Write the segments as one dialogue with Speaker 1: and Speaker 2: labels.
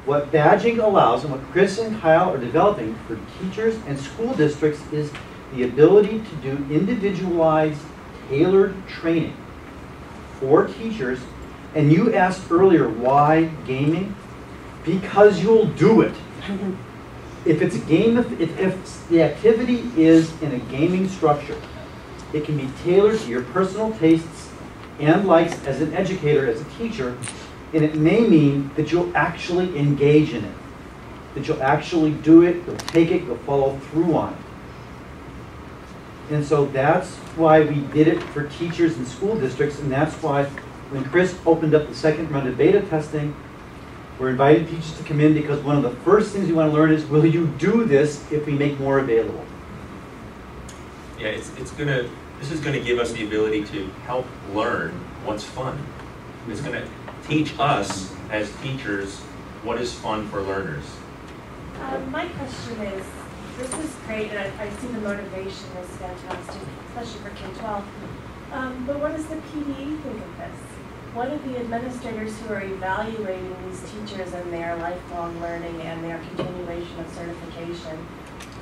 Speaker 1: What badging allows and what Chris and Kyle are developing for teachers and school districts is the ability to do individualized, tailored training for teachers. And you asked earlier, why gaming? Because you'll do it. If it's a game, if the activity is in a gaming structure, it can be tailored to your personal tastes and likes as an educator, as a teacher, and it may mean that you'll actually engage in it, that you'll actually do it, you'll take it, you'll follow through on it. And so that's why we did it for teachers and school districts, and that's why when Chris opened up the second round of beta testing, we're inviting teachers to come in because one of the first things we want to learn is, will you do this if we make more available?
Speaker 2: Yeah, this is gonna give us the ability to help learn what's fun. It's gonna teach us as teachers what is fun for learners.
Speaker 3: My question is, this is great, and I see the motivation is fantastic, especially for K-12. But what does the PDE think of this? What do the administrators who are evaluating these teachers and their lifelong learning and their continuation of certification,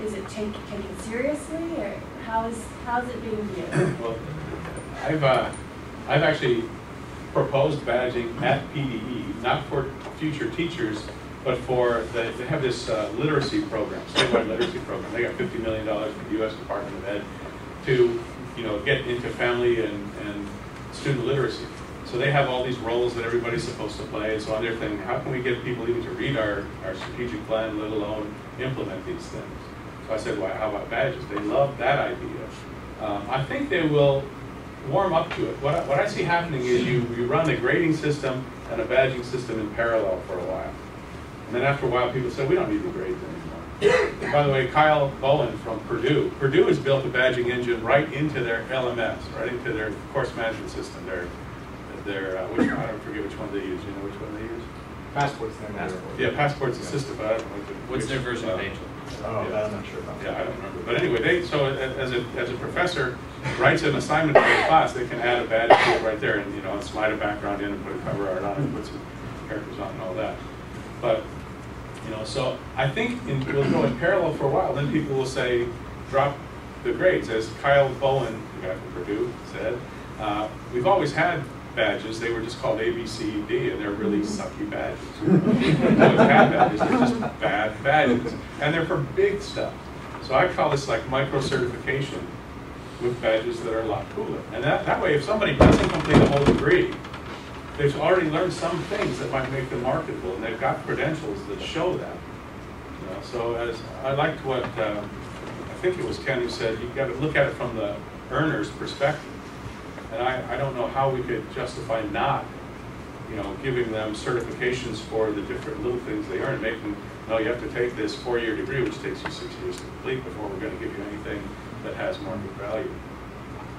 Speaker 3: is it taken seriously, or how's it being viewed?
Speaker 4: Well, I've actually proposed badging at PDE, not for future teachers, but for they have this literacy program, statewide literacy program. They got $50 million from the U.S. Department of Ed to get into family and student literacy. So they have all these roles that everybody's supposed to play. And so on their thing, how can we get people even to read our strategic plan, let alone implement these things? So I said, well, how about badges? They love that idea. I think they will warm up to it. What I see happening is you run a grading system and a badging system in parallel for a while. And then after a while, people say, we don't need the grades anymore. By the way, Kyle Bowen from Purdue has built a badging engine right into their LMS, right into their course management system. Which one, I don't forget which one they use. You know which one they use?
Speaker 5: Passport's
Speaker 4: Yeah, Passport's a system, but I don't know
Speaker 6: what's their version of Angel.
Speaker 5: Oh, yeah. I'm not sure about that.
Speaker 4: Yeah, I don't remember. But anyway, so as a professor writes an assignment for the class, they can add a badge to it right there and slide a background in and put a cover art on and put some characters on and all that. But so I think we'll go in parallel for a while. Then people will say, drop the grades, as Kyle Bowen, the guy from Purdue, said. We've always had badges. They were just called A, B, C, D, and they're really sucky badges. We've always had badges. They're just bad badges, and they're for big stuff. So I call this like micro certification with badges that are a lot cooler. And that way, if somebody doesn't complete a whole degree, they've already learned some things that might make them marketable, and they've got credentials that show that. So as I liked what I think it was Ken who said, you've got to look at it from the earner's perspective. And I don't know how we could justify not, giving them certifications for the different little things they earn, make them, no, you have to take this 4-year degree, which takes you 6 years to complete before we're going to give you anything that has market value.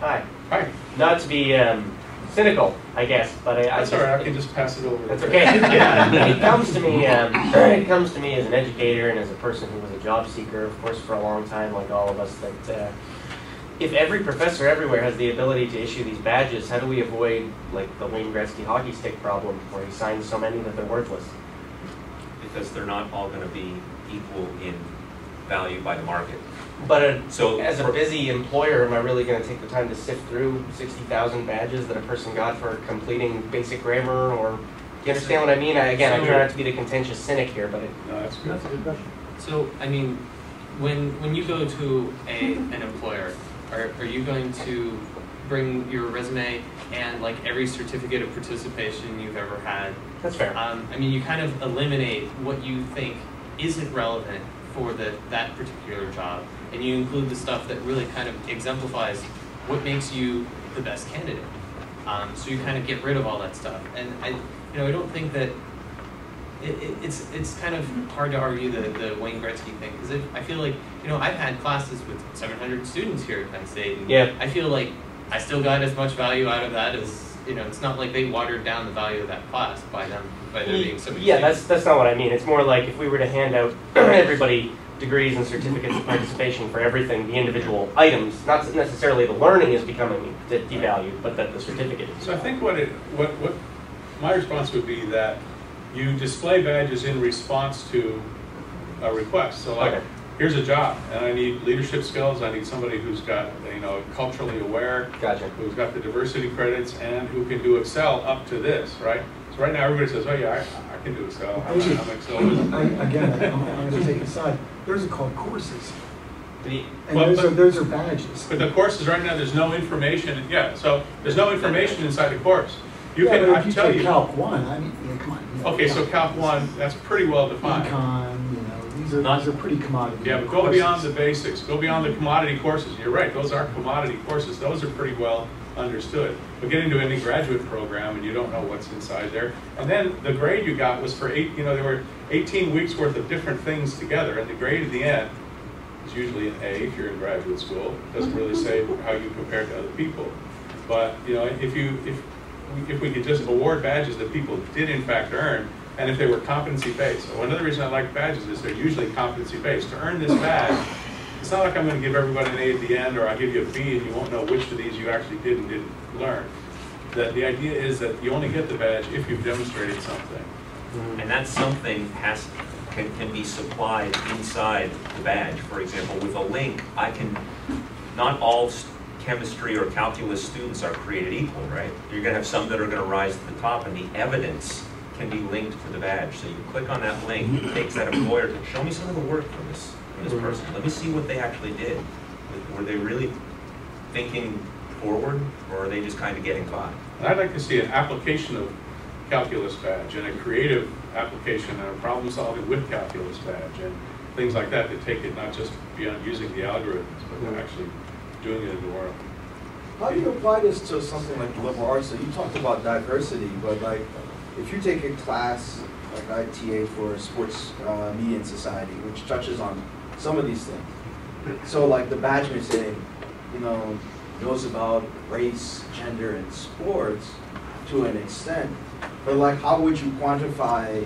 Speaker 7: Hi.
Speaker 4: Hi.
Speaker 7: Not to be cynical, I guess, but
Speaker 4: that's all right. I can just pass it over.
Speaker 7: That's okay. It comes to me. It comes to me as an educator and as a person who was a job seeker, of course, for a long time, like all of us. That if every professor everywhere has the ability to issue these badges, how do we avoid like the Wayne Gretzky hockey stick problem, where he signs so many that they're worthless?
Speaker 2: Because they're not all going to be equal in value by the market.
Speaker 7: But so as a busy employer, am I really going to take the time to sift through 60,000 badges that a person got for completing basic grammar? Or do you understand what I mean? I try not to be the contentious cynic here, but
Speaker 4: no, that's good.
Speaker 1: That's a good question.
Speaker 6: So, I mean, when you go to an employer, are you going to bring your resume and like every certificate of participation you've ever had?
Speaker 7: That's fair.
Speaker 6: I mean, you kind of eliminate what you think isn't relevant for that particular job, and you include the stuff that really kind of exemplifies what makes you the best candidate. So you kind of get rid of all that stuff, and I don't think that it's kind of hard to argue the Wayne Gretzky thing, because I feel like I've had classes with 700 students here at Penn State, and
Speaker 7: yeah.
Speaker 6: I feel like I still got as much value out of that as it's not like they watered down the value of that class by there being so many.
Speaker 7: Yeah, that's not what I mean. It's more like if we were to hand out everybody degrees and certificates of participation for everything, the individual items, not necessarily the learning is becoming devalued, but that the certificate is.
Speaker 4: So I think what my response would be that you display badges in response to a request. So like,
Speaker 7: Okay.
Speaker 4: here's a job, and I need leadership skills. I need somebody who's got, culturally aware,
Speaker 7: Gotcha.
Speaker 4: who's got the diversity credits, and who can do Excel up to this, right? So right now, everybody says, oh yeah, I can do Excel. I'm Excel wizard.
Speaker 8: I'm going to take a side. Those are called courses. And
Speaker 4: Well,
Speaker 8: those are badges.
Speaker 4: But the courses right now, there's no information. Yeah, so there's no information inside the course. You
Speaker 8: Yeah,
Speaker 4: can,
Speaker 8: but
Speaker 4: I
Speaker 8: if you
Speaker 4: tell
Speaker 8: take
Speaker 4: you.
Speaker 8: Calc 1, I mean, yeah, come on.
Speaker 4: Okay, so Calc 1, that's pretty well defined.
Speaker 8: Econ, these are pretty commodity.
Speaker 4: Yeah, but go
Speaker 8: courses.
Speaker 4: beyond the basics. Go beyond the commodity courses. You're right, those are commodity courses. Those are pretty well understood. But get into any graduate program and you don't know what's inside there. And then the grade you got was for there were 18 weeks worth of different things together, and the grade at the end is usually an A if you're in graduate school. It doesn't really say how you compare to other people. But if we could just award badges that people did in fact earn, and if they were competency-based. So another reason I like badges is they're usually competency-based. To earn this badge, it's not like I'm going to give everybody an A at the end, or I'll give you a B and you won't know which of these you actually did and didn't learn. The idea is that you only get the badge if you've demonstrated something.
Speaker 2: And that something can be supplied inside the badge. For example, with a link, not all chemistry or calculus students are created equal, right? You're going to have some that are going to rise to the top, and the evidence can be linked to the badge. So you click on that link, it takes that employer to show me some of the work from this person. Let me see what they actually did. Were they really thinking forward, or are they just kind of getting by?
Speaker 4: And I'd like to see an application of calculus badge, and a creative application and a problem solving with calculus badge, and things like that take it not just beyond using the algorithms, but actually doing it in the world.
Speaker 5: How do you apply this to something like the liberal arts? So you talked about diversity, but like if you take a class like ITA for sports media and society, which touches on some of these things. So like the badge may say, knows about race, gender, and sports to an extent, but like how would you quantify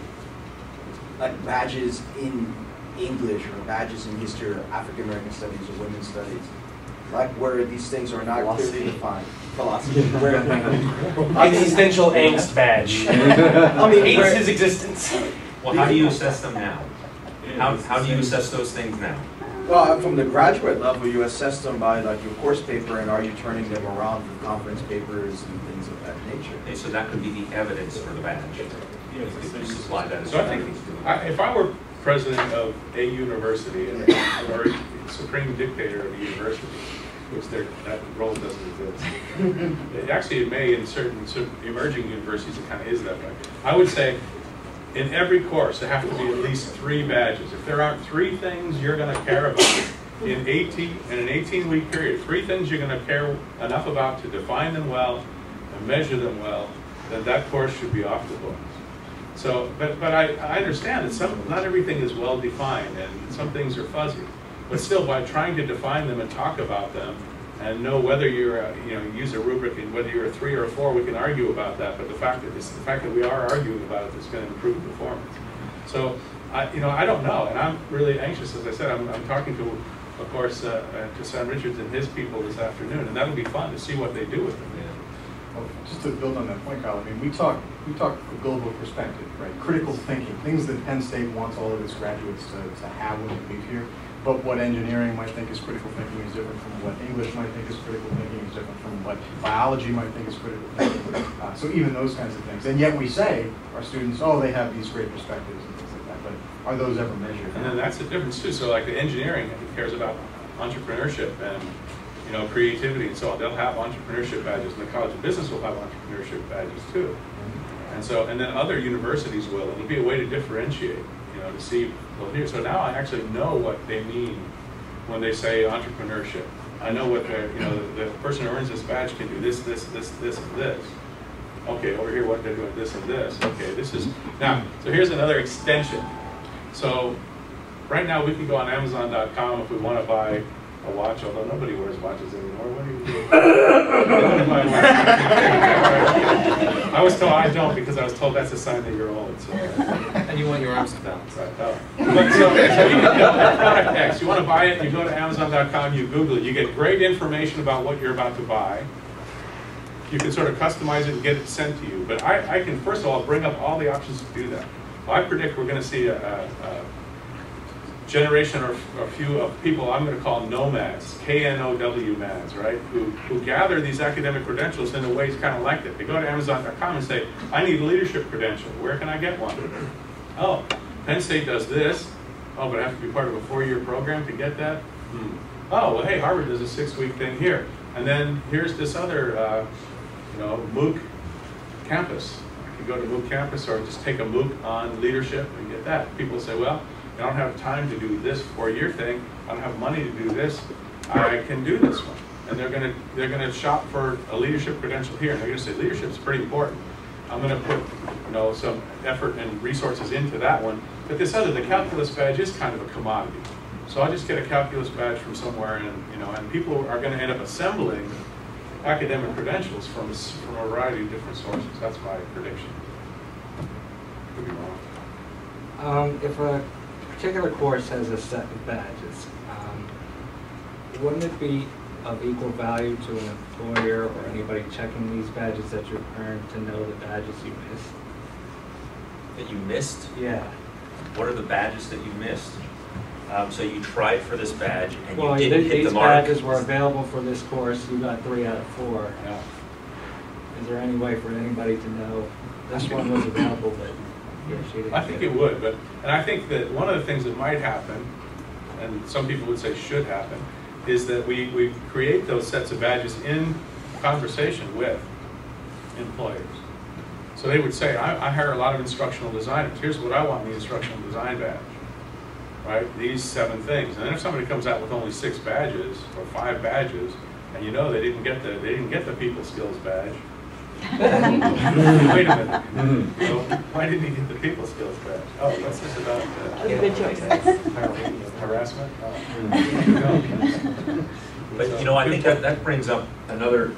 Speaker 5: like badges in English or badges in history or African American studies or women's studies? Like where these things are not clearly defined. Philosophy.
Speaker 7: Existential angst badge.
Speaker 5: I mean,
Speaker 7: Hates his existence.
Speaker 2: Well, how do you assess them now? How do you assess those things now?
Speaker 5: well, from the graduate level, you assess them by like your course paper, and are you turning them around for conference papers and things of that nature.
Speaker 2: Okay, so that could be the evidence for the badge. You could supply that as
Speaker 4: So I think, if I were president of a university or supreme dictator of a university, which that role doesn't exist. Actually, it may in certain emerging universities, it kind of is that way. I would say in every course, there have to be at least 3 badges. If there aren't 3 things you're going to care about in an 18-week period, 3 things you're going to care enough about to define them well and measure them well, then that course should be off the books. So, but I understand that not everything is well defined and some things are fuzzy. But still, by trying to define them and talk about them and know whether you're, use a rubric and whether you're a 3 or a 4, we can argue about that. But the fact that we are arguing about it is going to improve performance. So, I don't know, and I'm really anxious. As I said, I'm talking to, of course, to Sam Richards and his people this afternoon, and that'll be fun to see what they do with them.
Speaker 8: Well, just to build on that point, Kyle, I mean, we talk a global perspective, right? Critical thinking, things that Penn State wants all of its graduates to have when they leave here. But what engineering might think is critical thinking is different from what English might think is critical thinking is different from what biology might think is critical thinking. So even those kinds of things. And yet we say, our students, oh, they have these great perspectives and things like that. But are those ever measured?
Speaker 4: And then that's the difference too. So like the engineering cares about entrepreneurship and creativity and so on. They'll have entrepreneurship badges, and the College of Business will have entrepreneurship badges too. And then other universities will. It'll be a way to differentiate, to see, well, here. So now I actually know what they mean when they say entrepreneurship. I know what the person who earns this badge can do this, this, this, this, and this. Okay, over here, what they're doing, this and this. Okay, this is, now, so here's another extension. So right now we can go on Amazon.com if we want to buy a watch, although nobody wears watches anymore. What do you do? I was told I don't because I was told that's a sign that you're old. So.
Speaker 6: And you want your arms to balance.
Speaker 4: Right. But so you can go to product X. You want to buy it, you go to Amazon.com, you Google it, you get great information about what you're about to buy. you can sort of customize it and get it sent to you. But I can, first of all, bring up all the options to do that. Well, I predict we're going to see a generation or a few of people I'm going to call nomads, K-N-O-W mads, right? Who gather these academic credentials in a way kind of like that. They go to Amazon.com and say, I need a leadership credential. Where can I get one? Oh, Penn State does this. Oh, but I have to be part of a 4-year program to get that? Oh, well, hey, Harvard does a 6-week thing here. And then here's this other, MOOC campus. I could go to MOOC campus or just take a MOOC on leadership and get that. People say, well, I don't have time to do this 4-year thing. I don't have money to do this. I can do this one. And they're gonna shop for a leadership credential here. And they're gonna say leadership's pretty important. I'm gonna put some effort and resources into that one. But this other, the calculus badge, is kind of a commodity. So I'll just get a calculus badge from somewhere, and people are going to end up assembling academic credentials from a variety of different sources. That's my prediction. Could be wrong.
Speaker 9: If a particular course has a set of badges, wouldn't it be of equal value to an employer or anybody checking these badges that you've earned to know the badges you missed?
Speaker 2: That you missed?
Speaker 9: Yeah.
Speaker 2: What are the badges that you missed? So you tried for this badge and
Speaker 9: Well,
Speaker 2: you didn't hit the mark.
Speaker 9: These badges were available for this course. You got 3 out of 4.
Speaker 4: Yeah.
Speaker 9: Is there any way for anybody to know this one was available, but he or she didn't?
Speaker 4: I think it would, and I think that one of the things that might happen, and some people would say should happen, is that we create those sets of badges in conversation with employers. So they would say, I hire a lot of instructional designers. Here's what I want in the instructional design badge, right? These 7 things. And then if somebody comes out with only 6 badges or 5 badges, and they didn't get the people skills badge. Wait a minute. So why didn't he get the people skills badge? Oh, what's this about?
Speaker 10: Good choices.
Speaker 4: Harassment?
Speaker 2: But I think that brings up another.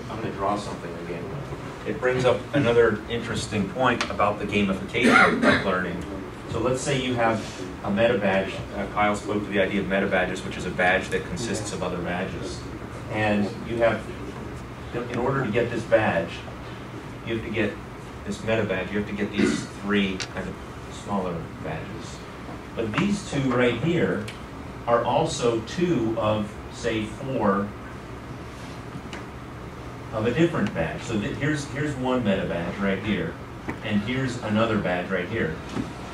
Speaker 2: I'm going to draw something again. It brings up another interesting point about the gamification of learning. So let's say you have a meta badge. Kyle spoke to the idea of meta badges, which is a badge that consists of other badges. And you have, in order to get this badge, you have to get this meta badge. You have to get these 3 kind of smaller badges. But these 2 right here are also 2 of, say, 4 of a different badge. So here's one meta badge right here, and here's another badge right here.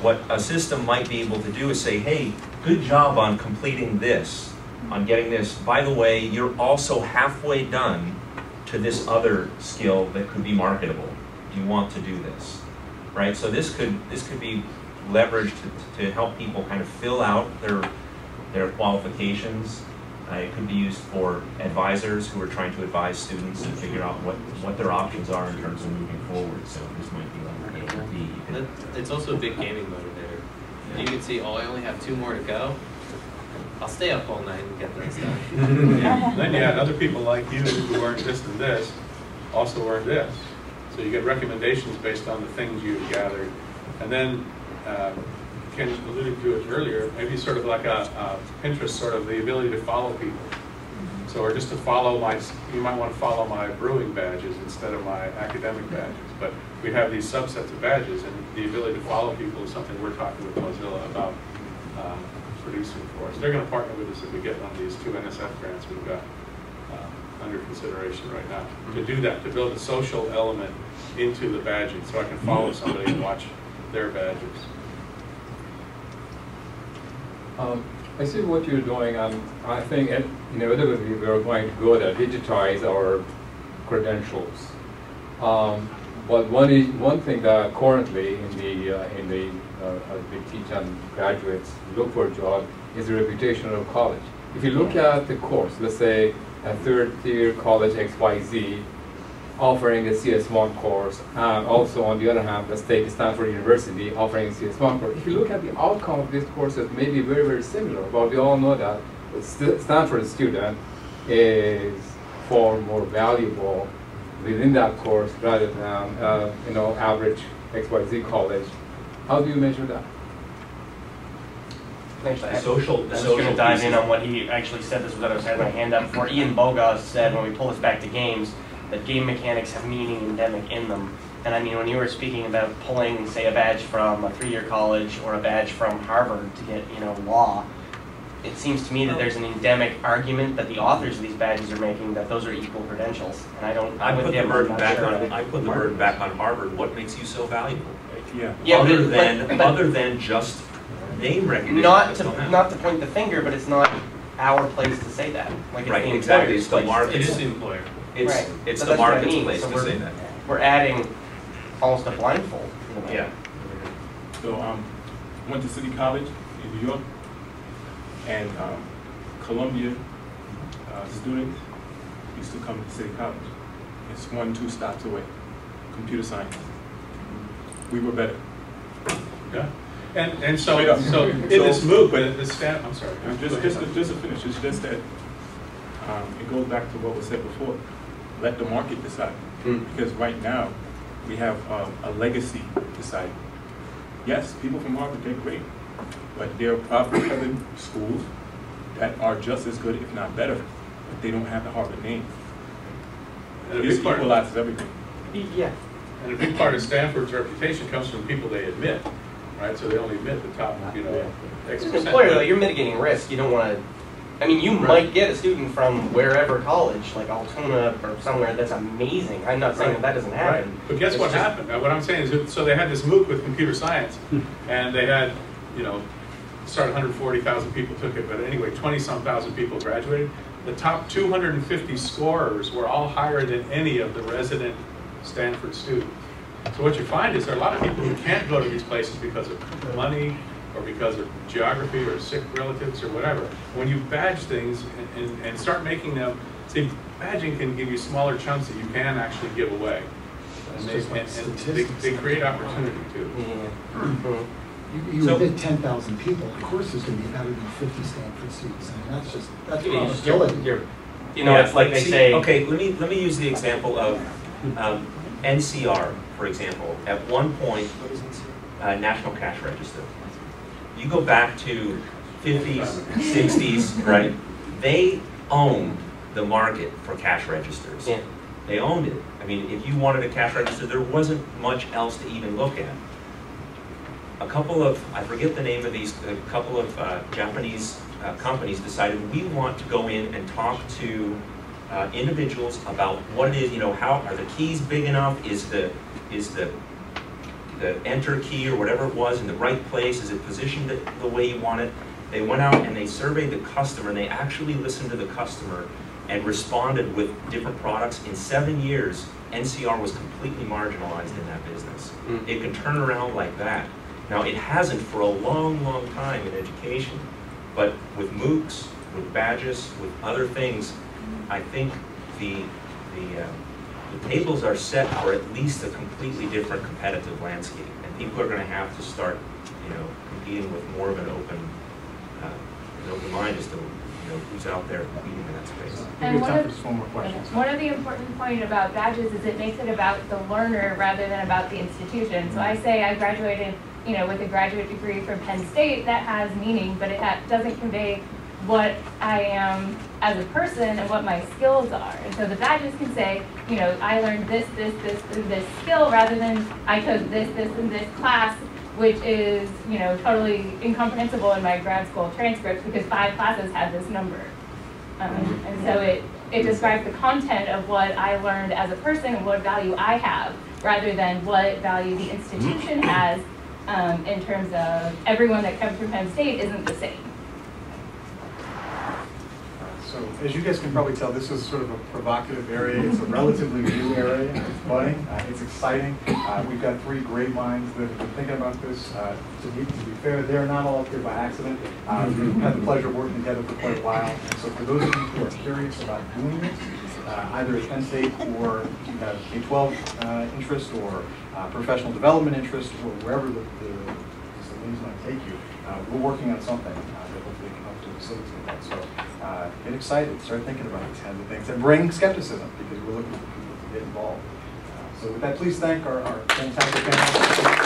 Speaker 2: What a system might be able to do is say, hey, good job on completing this, on getting this. By the way, you're also halfway done to this other skill that could be marketable. Do you want to do this? Right? So this could be leveraged to help people kind of fill out their qualifications. It could be used for advisors who are trying to advise students and figure out what their options are in terms of moving forward. So this might be like A or B.
Speaker 6: It's also a big gaming motivator. Yeah. You can see, I only have 2 more to go. I'll stay up all night and get this done.
Speaker 4: Yeah. Then you had other people like you who earned this and this, also earned this. So you get recommendations based on the things you've gathered. And then Ken alluded to it earlier, maybe sort of like a Pinterest, sort of the ability to follow people. So, or just to follow you might want to follow my brewing badges instead of my academic badges. But we have these subsets of badges, and the ability to follow people is something we're talking with Mozilla about producing for us. They're going to partner with us if we get one of these 2 NSF grants we've got under consideration right now. To do that, to build a social element into the badging, so I can follow somebody and watch their badges.
Speaker 11: I see what you're doing. I think inevitably we are going to go to digitize our credentials. But one thing that currently we teach on graduates look for a job is the reputation of college. If you look at the course, let's say a 3rd-tier college XYZ offering a CS1 course, and also on the other hand, let's take Stanford University offering a CS1 course. If you look at the outcome of these courses, it may be very, very similar, but we all know that the Stanford student is far more valuable within that course rather than average XYZ college. How do you measure that?
Speaker 7: I
Speaker 2: social
Speaker 7: was going to dive in
Speaker 2: pieces.
Speaker 7: on what he actually said. This was what I was having my hand up for. Ian Bogas said, when we pull this back to games, that game mechanics have meaning endemic in them. And I mean, when you were speaking about pulling, say, a badge from a 3-year college or a badge from Harvard to get, law, it seems to me that there's an endemic argument that the authors of these badges are making that those are equal credentials. And
Speaker 2: I put the burden back on Harvard. What makes you so valuable?
Speaker 7: Yeah,
Speaker 2: other than just name recognition.
Speaker 7: Not to point the finger, but it's not our place to say that. Like, it's
Speaker 2: right,
Speaker 7: the
Speaker 2: exactly. It's the
Speaker 7: place.
Speaker 2: market.
Speaker 4: It is the employer.
Speaker 2: It's
Speaker 7: Right.
Speaker 2: it's
Speaker 7: So
Speaker 2: the
Speaker 7: that's what I
Speaker 2: market's
Speaker 7: mean.
Speaker 2: place
Speaker 7: So
Speaker 2: to say that.
Speaker 7: We're adding almost a blindfold. in a way.
Speaker 2: Yeah.
Speaker 10: So went to City College in New York, and Columbia students used to come to City College. It's 1-2 stops away. Computer science. We were better.
Speaker 4: Yeah. And so
Speaker 10: Straight up.
Speaker 4: in this MOOC, but the staff, I'm sorry.
Speaker 10: Just to finish, it's just that it goes back to what was said before. Let the market decide. Because right now, we have a legacy deciding. Yes, people from Harvard, they're great, but there are private schools that are just as good, if not better, but they don't have the Harvard name.
Speaker 4: And a
Speaker 10: This
Speaker 4: big part,
Speaker 10: equalizes everything.
Speaker 7: Yeah.
Speaker 4: and a big part of Stanford's reputation comes from people they admit, right? So they only admit the top, X
Speaker 7: As an
Speaker 4: percent.
Speaker 7: employer, though, you're mitigating risk. You don't want to. I mean, you might get a student from wherever college, like Altoona or somewhere that's amazing. I'm not saying that doesn't happen.
Speaker 4: Right. But guess
Speaker 7: It's
Speaker 4: what
Speaker 7: just-
Speaker 4: happened? What I'm saying is, so they had this MOOC with computer science, and they had, started 140,000 people took it, but anyway, 20-some thousand people graduated. The top 250 scorers were all higher than any of the resident Stanford students. So what you find is there are a lot of people who can't go to these places because of money, or because of geography, or sick relatives, or whatever. When you badge things and start making them, see, badging can give you smaller chunks that you can actually give away. And they create opportunity too.
Speaker 7: Yeah.
Speaker 12: You admit 10,000 people, of course there's going to be better than 50 Stanford students. I mean, that's probability.
Speaker 7: It's like they say.
Speaker 2: Okay, let me use the example of NCR, for example. At one point, National Cash Register. You go back to 50s, 60s, right? They owned the market for cash registers.
Speaker 7: Yeah.
Speaker 2: They owned it. I mean, if you wanted a cash register, there wasn't much else to even look at. A couple of, I forget the name of these, a couple of Japanese companies decided we want to go in and talk to individuals about what it is, how are the keys big enough? Is the enter key or whatever it was in the right place? Is it positioned the way you want it? They went out and they surveyed the customer, and they actually listened to the customer and responded with different products. In 7 years, NCR was completely marginalized in that business. It can turn around like that. Now, it hasn't for a long, long time in education, but with MOOCs, with badges, with other things, I think the tables are set for at least a completely different competitive landscape, and people are going to have to start, competing with more of an open mind as to, who's out there competing in that space.
Speaker 8: We have time for just one more question.
Speaker 13: One of the important points about badges is it makes it about the learner rather than about the institution. So I say I graduated, with a graduate degree from Penn State. That has meaning, but it doesn't convey what I am as a person and what my skills are. And so the badges can say, I learned this, and this skill, rather than I took this, and this class, which is, totally incomprehensible in my grad school transcripts because 5 classes had this number. And so it describes the content of what I learned as a person and what value I have, rather than what value the institution has in terms of everyone that comes from Penn State isn't the same.
Speaker 8: So as you guys can probably tell, this is sort of a provocative area. It's a relatively new area. It's budding. It's exciting. We've got 3 great minds that have been thinking about this. To be fair, they're not all up here by accident. We've had the pleasure of working together for quite a while. And so for those of you who are curious about doing this, either at Penn State or you have K-12 interest or professional development interest or wherever the leads might take you, we're working on something that hopefully can help to facilitate that. So get excited, start thinking about these kinds of things, and bring skepticism because we're looking for people to get involved. So with that, please thank our fantastic panel.